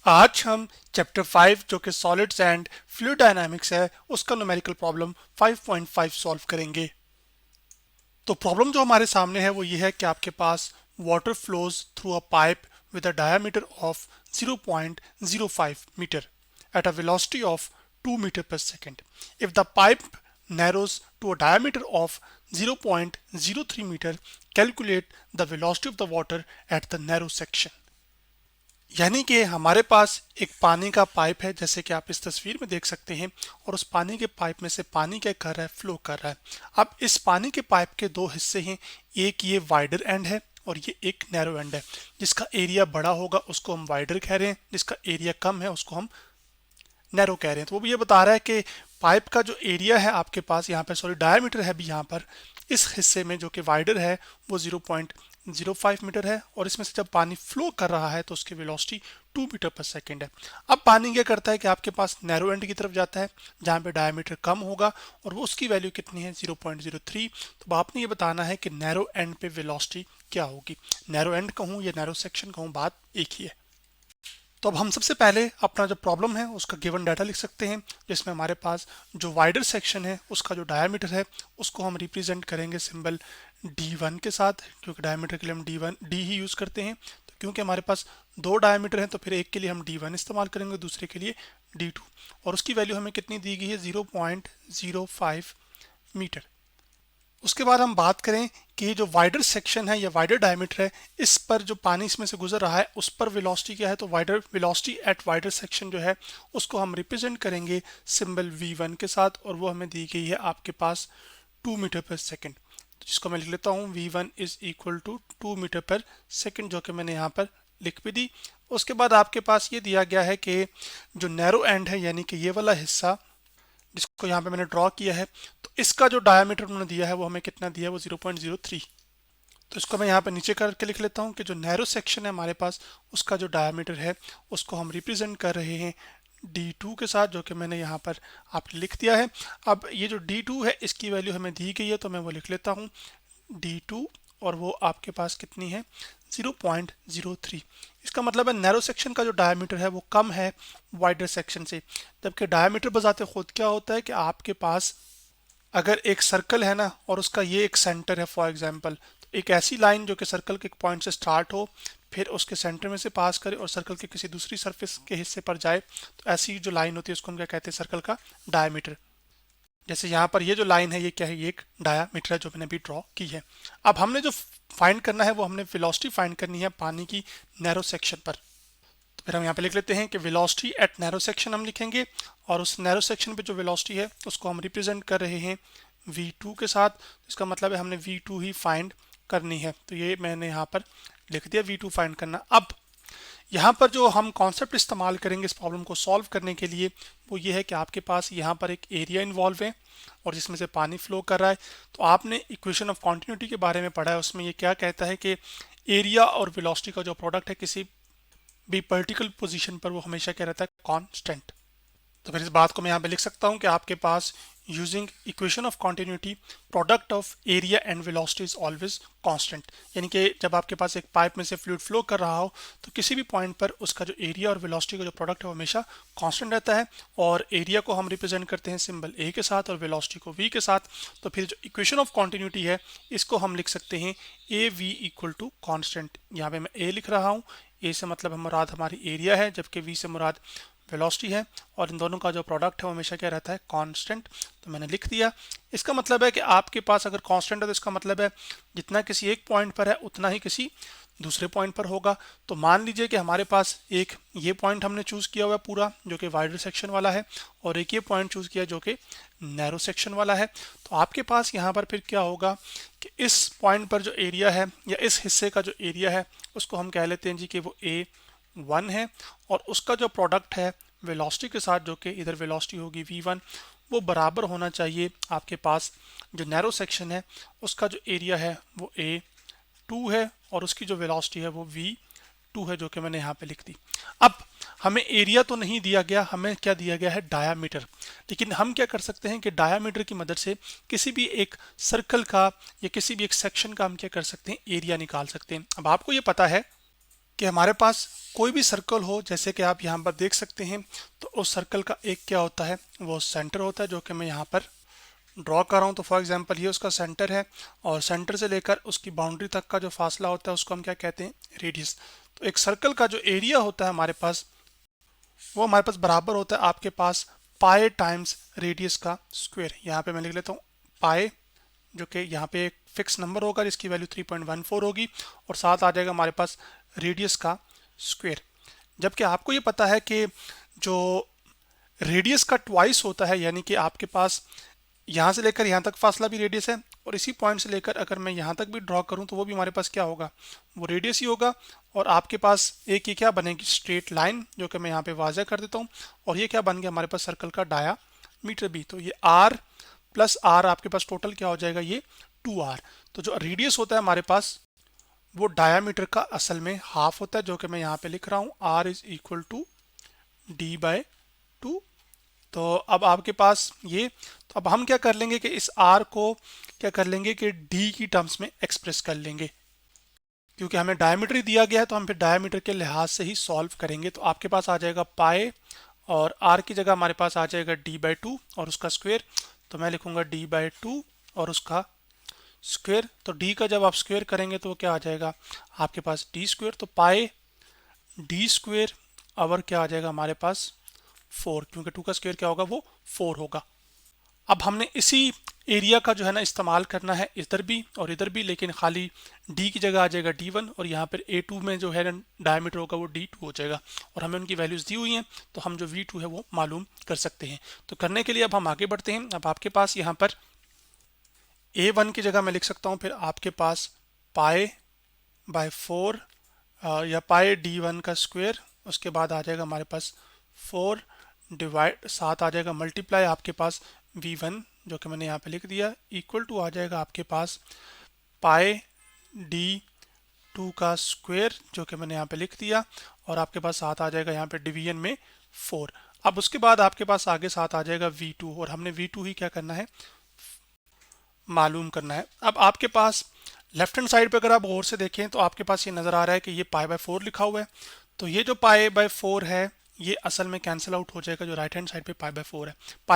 आज हम चैप्टर 5 जो कि सॉलिड्स एंड फ्लूइड डायनामिक्स है उसका न्यूमेरिकल प्रॉब्लम 5.5 सॉल्व करेंगे। तो प्रॉब्लम जो हमारे सामने है वो ये है कि आपके पास water flows through a pipe with a diameter of 0.05 metre at a velocity of 2 meter per second. If the pipe narrows to a diameter of 0.03 meter, calculate the velocity of the water at the narrow section. यानी कि हमारे पास एक पानी का pipe है, जैसे कि आप इस तस्वीर में देख सकते हैं, और उस पानी के पाइप में से पानी क्या कर रहा है, फ्लो कर रहा है। अब इस पानी के पाइप के दो हिस्से हैं, एक ये वाइडर एंड है और ये एक नैरो एंड है। जिसका एरिया बड़ा होगा उसको हम वाइडर कह रहे हैं, जिसका एरिया कम है उसको हम नैरो कह रहे हैं। तो वो भी ये बता रहा है कि पाइप का जो एरिया है आपके पास यहाँ पर, सॉरी डायमीटर है भी यहाँ पर इस हिस्से में जो कि वाइडर है वो 0.05 मीटर है, और इसमें से जब पानी फ्लो कर रहा है तो उसकी वेलोसिटी 2 मीटर पर सेकेंड है। अब पानी क्या करता है कि आपके पास नैरो एंड की तरफ जाता है जहाँ पे डायमीटर कम होगा, और वो उसकी वैल्यू कितनी है 0.03। तो आपने ये बताना है कि नैरो एंड पे वेलोसिटी क्या होगी। नैरो एंड कहूँ या नैरो सेक्शन कहूँ, बात एक ही है। तो अब हम सबसे पहले अपना जो प्रॉब्लम है उसका गिवन डाटा लिख सकते हैं, जिसमें हमारे पास जो वाइडर सेक्शन है उसका जो डायमीटर है उसको हम रिप्रेजेंट करेंगे सिंबल D1 के साथ, क्योंकि डायमीटर के लिए हम D ही यूज़ करते हैं। तो क्योंकि हमारे पास दो डायमीटर हैं तो फिर एक के लिए हम D1 इस्तेमाल करेंगे, दूसरे के लिए D2, और उसकी वैल्यू हमें कितनी दी गई है 0.05 मीटर। उसके बाद हम बात करें कि जो वाइडर सेक्शन है या वाइडर डायमीटर है, इस पर जो पानी इसमें से गुजर रहा है उस पर वेलोसिटी क्या है। तो wider velocity at wider section जो है उसको हम रिप्रेजेंट करेंगे सिंबल V1 के साथ, और वो हमें दी गई है आपके पास 2 मीटर पर सेकेंड, जिसको मैं लिख लेता हूँ V1 is equal to 2 metre per second, जो कि मैंने यहाँ पर लिख भी दी। उसके बाद आपके पास ये दिया गया है कि जो नैरो एंड है यानी कि ये वाला हिस्सा जिसको यहाँ पे मैंने ड्रॉ किया है, तो इसका जो डायमीटर उन्होंने दिया है वो हमें कितना दिया है, वो 0.03। तो इसको मैं यहाँ पे नीचे करके लिख लेता हूँ कि जो नैरो सेक्शन है हमारे पास उसका जो डायमीटर है उसको हम रिप्रेजेंट कर रहे हैं D2 के साथ, जो कि मैंने यहाँ पर आपने लिख दिया है। अब ये जो D2 है इसकी वैल्यू हमें दी गई है, तो मैं वो लिख लेता हूँ D2, और वो आपके पास कितनी है 0.03। इसका मतलब है नैरो सेक्शन का जो डायमीटर है वो कम है वाइडर सेक्शन से, जबकि डायमीटर बजाते खुद क्या होता है कि आपके पास अगर एक सर्कल है ना और उसका ये एक सेंटर है फॉर एग्जांपल, तो एक ऐसी लाइन जो कि सर्कल के एक पॉइंट से स्टार्ट हो फिर उसके सेंटर में से पास करे और सर्कल के किसी दूसरी सरफेस के हिस्से पर जाए, तो ऐसी जो लाइन होती है उसको हम क्या कहते हैं, सर्कल का डायमीटर। जैसे यहाँ पर ये जो लाइन है ये क्या है, ये एक डायामीटर है जो मैंने अभी ड्रॉ की है। अब हमने जो फाइंड करना है वो हमने वेलोसिटी फाइंड करनी है पानी की नैरो सेक्शन पर। तो फिर हम यहाँ पे लिख लेते हैं कि वेलोसिटी एट नैरो सेक्शन हम लिखेंगे, और उस नैरो सेक्शन पे जो वेलोसिटी है उसको हम रिप्रेजेंट कर रहे हैं V2 के साथ। इसका मतलब है हमने V2 ही फाइंड करनी है, तो ये मैंने यहाँ पर लिख दिया V2 फाइंड करना। अब यहाँ पर जो हम कॉन्सेप्ट इस्तेमाल करेंगे इस प्रॉब्लम को सॉल्व करने के लिए वो ये है कि आपके पास यहाँ पर एक एरिया इन्वॉल्व है और जिसमें से पानी फ्लो कर रहा है। तो आपने इक्वेशन ऑफ कॉन्टिन्यूटी के बारे में पढ़ा है, उसमें ये क्या कहता है कि एरिया और वेलोसिटी का जो प्रोडक्ट है किसी भी पर्टिकुलर पोजीशन पर वो हमेशा क्या रहता है, कांस्टेंट। तो फिर इस बात को मैं यहाँ पे लिख सकता हूँ कि आपके पास using equation of continuity product of area and velocity is always constant. यानी कि जब आपके पास एक पाइप में से फ्लूइड फ्लो कर रहा हो तो किसी भी पॉइंट पर उसका जो एरिया और वेलोसिटी का जो प्रोडक्ट है वो हमेशा कांस्टेंट रहता है, और एरिया को हम रिप्रेजेंट करते हैं सिंबल A के साथ और वेलोसिटी को V के साथ। तो फिर जो इक्वेशन ऑफ कॉन्टिन्यूटी है इसको हम लिख सकते हैं AV इक्वल टू कॉन्स्टेंट। यहाँ पे मैं A लिख रहा हूँ, A से मतलब मुराद हमारी एरिया है जबकि V से मुराद वेलोसिटी है, और इन दोनों का जो प्रोडक्ट है वो हमेशा क्या रहता है, कांस्टेंट। तो मैंने लिख दिया। इसका मतलब है कि आपके पास अगर कांस्टेंट है तो इसका मतलब है जितना किसी एक पॉइंट पर है उतना ही किसी दूसरे पॉइंट पर होगा। तो मान लीजिए कि हमारे पास एक ये पॉइंट हमने चूज किया हुआ है पूरा जो कि वाइडर सेक्शन वाला है, और एक ये पॉइंट चूज किया जो कि नैरो सेक्शन वाला है। तो आपके पास यहाँ पर फिर क्या होगा कि इस पॉइंट पर जो एरिया है या इस हिस्से का जो एरिया है उसको हम कह लेते हैं जी कि वो A1 है, और उसका जो प्रोडक्ट है वेलोसिटी के साथ जो कि इधर वेलोसिटी होगी V1, वो बराबर होना चाहिए आपके पास जो नैरो सेक्शन है उसका जो एरिया है वो A2 है और उसकी जो वेलोसिटी है वो V2 है, जो कि मैंने यहाँ पे लिख दी। अब हमें एरिया तो नहीं दिया गया, हमें क्या दिया गया है, डायामीटर। लेकिन हम क्या कर सकते हैं कि डायामीटर की मदद से किसी भी एक सर्कल का या किसी भी एक सेक्शन का हम क्या कर सकते हैं, एरिया निकाल सकते हैं। अब आपको ये पता है कि हमारे पास कोई भी सर्कल हो, जैसे कि आप यहाँ पर देख सकते हैं, तो उस सर्कल का एक क्या होता है, वो सेंटर होता है, जो कि मैं यहाँ पर ड्रॉ कर रहा हूँ। तो फॉर एग्जांपल ये उसका सेंटर है और सेंटर से लेकर उसकी बाउंड्री तक का जो फासला होता है उसको हम क्या कहते हैं, रेडियस। तो एक सर्कल का जो एरिया होता है हमारे पास, वो हमारे पास बराबर होता है आपके पास पाए टाइम्स रेडियस का स्क्वायर। यहाँ पे मैं लिख लेता हूँ पाए, जो कि यहाँ पे एक फिक्स नंबर होगा जिसकी वैल्यू 3.14 होगी, और साथ आ जाएगा हमारे पास रेडियस का स्क्वायर। जबकि आपको ये पता है कि जो रेडियस का ट्वाइस होता है, यानी कि आपके पास यहाँ से लेकर यहाँ तक फासला भी रेडियस है, और इसी पॉइंट से लेकर अगर मैं यहाँ तक भी ड्रॉ करूँ तो वो भी हमारे पास क्या होगा, वो रेडियस ही होगा। और आपके पास एक ये क्या बनेगी, स्ट्रेट लाइन, जो कि मैं यहाँ पे वाज़ह कर देता हूँ। और ये क्या बन गया हमारे पास, सर्कल का डायामीटर भी। तो ये r प्लस r आपके पास टोटल क्या हो जाएगा, ये 2r। तो जो रेडियस होता है हमारे पास, वो डायामीटर का असल में हाफ होता है, जो कि मैं यहाँ पे लिख रहा हूँ r is equal to d/2। तो अब आपके पास ये, तो अब हम क्या कर लेंगे कि इस r को क्या कर लेंगे कि d की टर्म्स में एक्सप्रेस कर लेंगे, क्योंकि हमें डायमीटर ही दिया गया है, तो हम फिर डायमीटर के लिहाज से ही सॉल्व करेंगे। तो आपके पास आ जाएगा पाए, और r की जगह हमारे पास आ जाएगा d/2 और उसका स्क्वायर। तो मैं लिखूंगा d/2 और उसका स्क्वायर। तो d का जब आप स्क्वायर करेंगे तो क्या आ जाएगा आपके पास, d स्क्वायर। तो पाए d स्क्वायर और क्या आ जाएगा हमारे पास 4, क्योंकि 2 का स्क्वायर क्या होगा, वो 4 होगा। अब हमने इसी एरिया का जो है ना इस्तेमाल करना है इधर भी और इधर भी, लेकिन खाली d की जगह आ जाएगा d1, और यहाँ पर a2 में जो है ना डायमीटर होगा वो d2 हो जाएगा। और हमें उनकी वैल्यूज दी हुई हैं, तो हम जो v2 है वो मालूम कर सकते हैं। तो करने के लिए अब हम आगे बढ़ते हैं। अब आपके पास यहाँ पर a1 की जगह मैं लिख सकता हूँ फिर आपके पास पाए/4 या पाए d1 का स्क्वायर, उसके बाद आ जाएगा हमारे पास 4 डिवाइड, साथ आ जाएगा मल्टीप्लाई आपके पास v1, जो कि मैंने यहाँ पे लिख दिया, इक्वल टू आ जाएगा आपके पास पाए d2 का स्क्वायर, जो कि मैंने यहाँ पे लिख दिया, और आपके पास साथ आ जाएगा यहाँ पे डिवीजन में 4। अब उसके बाद आपके पास आगे साथ आ जाएगा v2, और हमने v2 ही क्या करना है, मालूम करना है। अब आपके पास लेफ्ट हैंड साइड पे अगर आप गौर से देखें तो आपके पास ये नज़र आ रहा है कि ये पाई/4 लिखा हुआ है। तो ये जो पाई/4 है ये असल में कैंसिल आउट हो जाएगा, जो राइट हैंड साइड पे पाई/4 है।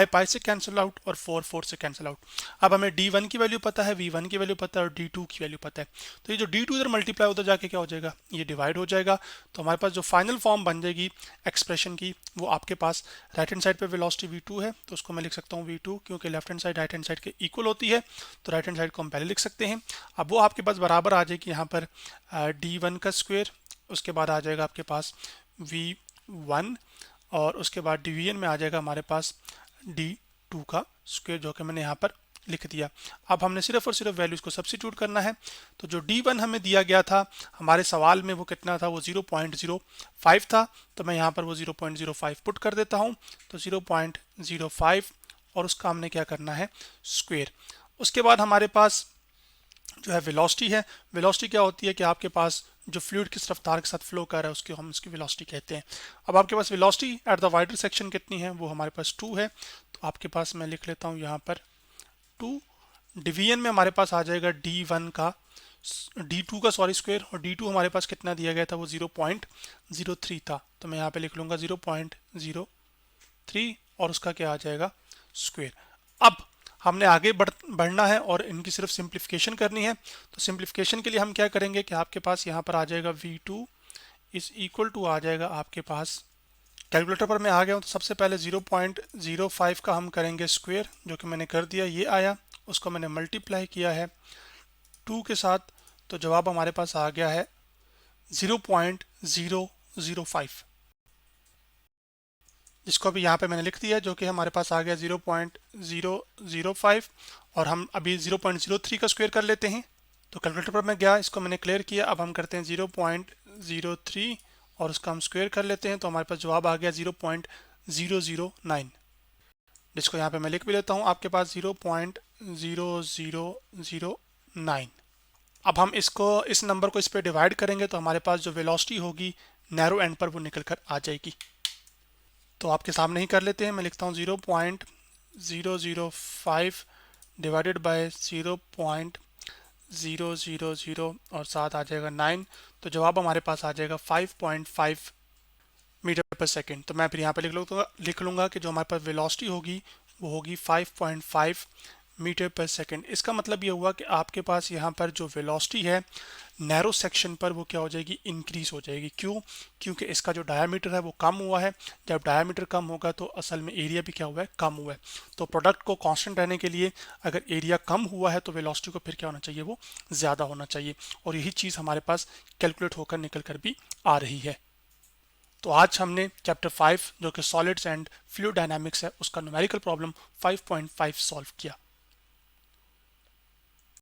पाई से कैंसिल आउट और 4 से कैंसिल आउट। अब हमें d1 की वैल्यू पता है, v1 की वैल्यू पता है, और d2 की वैल्यू पता है। तो ये जो d2 इधर मल्टीप्लाई उधर जाके क्या हो जाएगा, ये डिवाइड हो जाएगा। तो हमारे पास जो फाइनल फॉर्म बन जाएगी एक्सप्रेशन की, वो आपके पास राइट हैंड साइड पे वेलोसिटी v2 है, तो उसको मैं लिख सकता हूँ v2, क्योंकि left hand side right hand side के इक्वल होती है, तो राइट हैंड साइड को हम पहले लिख सकते हैं। अब वो आपके पास बराबर आ जाएगी यहाँ पर d1 का स्क्वायर, उसके बाद आ जाएगा आपके पास v1, और उसके बाद डिवीजन में आ जाएगा हमारे पास d2 का स्क्वायर, जो कि मैंने यहाँ पर लिख दिया। अब हमने सिर्फ और सिर्फ वैल्यूज को सब्स्टिट्यूट करना है। तो जो d1 हमें दिया गया था हमारे सवाल में, वो कितना था, वो 0.05 था। तो मैं यहाँ पर वो 0.05 पुट कर देता हूँ। तो 0.05 और उसका हमने क्या करना है, स्क्वायर। उसके बाद हमारे पास जो है वेलोसिटी है। वेलोसिटी क्या होती है कि आपके पास जो फ्लूइड किस रफ्तार के साथ फ्लो कर रहा है उसकी हम इसकी वेलोसिटी कहते हैं। अब आपके पास velocity at the wider section कितनी है, वो हमारे पास 2 है। तो आपके पास मैं लिख लेता हूँ यहाँ पर 2। डिवीजन में हमारे पास आ जाएगा d1 का d2 का सॉरी स्क्वायर, और d2 हमारे पास कितना दिया गया था, वो 0.03 था। तो मैं यहाँ पे लिख लूँगा 0.03 और उसका क्या आ जाएगा, स्क्वायर। अब हमने आगे बढ़ना है और इनकी सिर्फ सिंप्लीफिकेशन करनी है। तो सिंप्लीफिकेशन के लिए हम क्या करेंगे कि आपके पास यहाँ पर आ जाएगा v2 इज इक्वल टू आ जाएगा आपके पास, कैलकुलेटर पर मैं आ गया हूँ, तो सबसे पहले 0.05 का हम करेंगे स्क्वायर, जो कि मैंने कर दिया, ये आया। उसको मैंने मल्टीप्लाई किया है 2 के साथ, तो जवाब हमारे पास आ गया है 0.005, जिसको अभी यहाँ पे मैंने लिख दिया, जो कि हमारे पास आ गया 0.005। और हम अभी 0.03 का स्क्वायर कर लेते हैं। तो कैलकुलेटर पर मैं गया, इसको मैंने क्लियर किया। अब हम करते हैं 0.03 और उसका हम स्क्वायर कर लेते हैं। तो हमारे पास जवाब आ गया 0.009, जिसको यहाँ पे मैं लिख भी लेता हूँ, आपके पास 0.0009। अब हम इसको, इस नंबर को इस पर डिवाइड करेंगे, तो हमारे पास जो वेलोसिटी होगी नैरो एंड पर वो निकल कर आ जाएगी। तो आपके सामने ही कर लेते हैं। मैं लिखता हूँ 0.005 डिवाइडेड बाय 0.000 और साथ आ जाएगा 9। तो जवाब हमारे पास आ जाएगा 5.5 मीटर पर सेकेंड। तो मैं फिर यहाँ पे लिख लूँगा कि जो हमारे पास वेलोसिटी होगी वो होगी 5.5 मीटर पर सेकेंड। इसका मतलब ये हुआ कि आपके पास यहाँ पर जो वेलोसिटी है नैरो सेक्शन पर वो क्या हो जाएगी, इंक्रीज हो जाएगी। क्यों? क्योंकि इसका जो डायामीटर है वो कम हुआ है। जब डायामीटर कम होगा तो असल में एरिया भी क्या हुआ है, कम हुआ है। तो प्रोडक्ट को कांस्टेंट रहने के लिए अगर एरिया कम हुआ है तो वेलोसिटी को फिर क्या होना चाहिए, वो ज़्यादा होना चाहिए। और यही चीज़ हमारे पास कैलकुलेट होकर निकल कर भी आ रही है। तो आज हमने चैप्टर 5 जो कि सॉलिड्स एंड फ्लूइड डायनामिक्स है उसका न्यूमेरिकल प्रॉब्लम 5.5 सॉल्व किया।